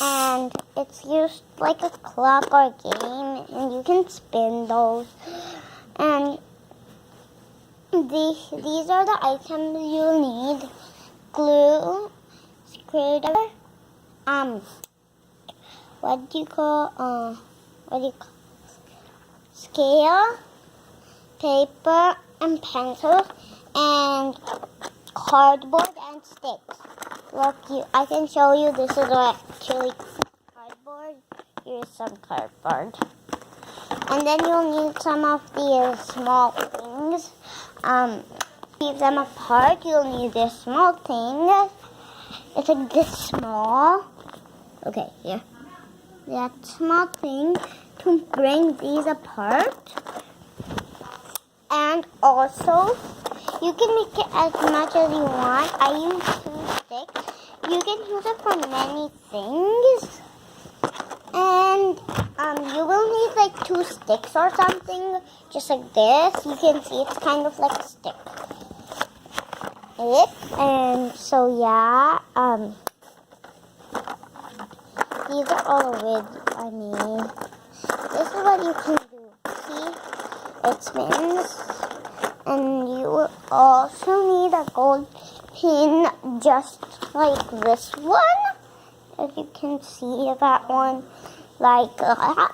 and it's used like a clock or game, and you can spin those. And these are the items you'll need: glue, screwdriver, scale, paper, and pencils, and cardboard and sticks. Look, I can show you. This is actually cardboard. Here's some cardboard. And then you'll need some of these small things. Keep them apart. You'll need this small thing. It's like this small. Okay, here. That small thing to bring these apart. And also, you can make it as much as you want. I use 2 sticks. You can use it for many things. And you will need like 2 sticks or something, just like this. You can see it's kind of like a stick. And so yeah, these are all with, this is what you can do. See, it spins. And you will also need a gold pin just like this one. As you can see that one, like that.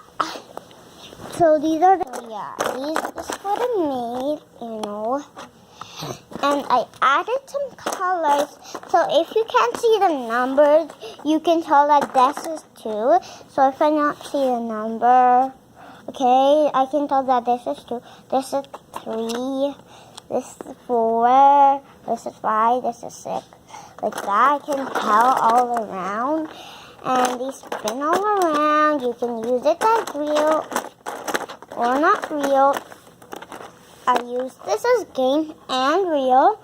So these are this is what I made, And I added some colors, so if you can't see the numbers, you can tell that this is 2. So if I not see the number, okay, I can tell that this is 2, this is 3, this is 4, this is 5, this is 6. Like that, I can tell all around. And they spin all around. You can use it as real or not real. I use this as game and real.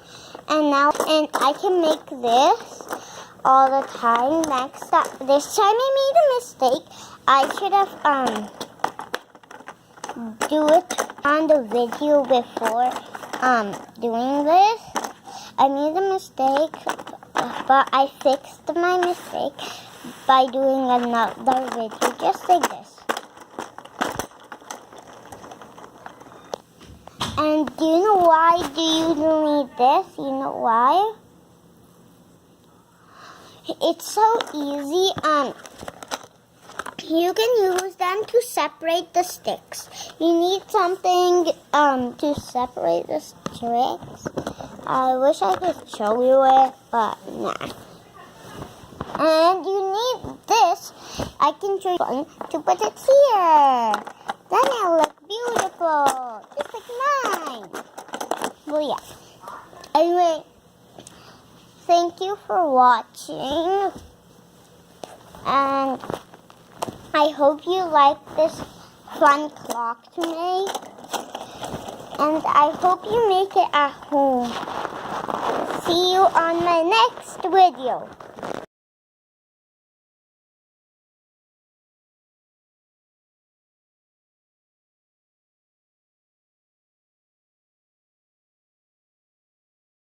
And I can make this all the time. This time I made a mistake. I should have do it on the video before doing this. I made a mistake, but I fixed my mistake by doing another video just like this. And do you know why do you need this? You know why? It's so easy. You can use them to separate the sticks. You need something to separate the sticks. I wish I could show you it, but nah. And you need this. I can show you to put it here. Then it'll look beautiful, just like mine. Well, yeah. Anyway, thank you for watching. And I hope you like this fun clock to make. And I hope you make it at home. See you on my next video.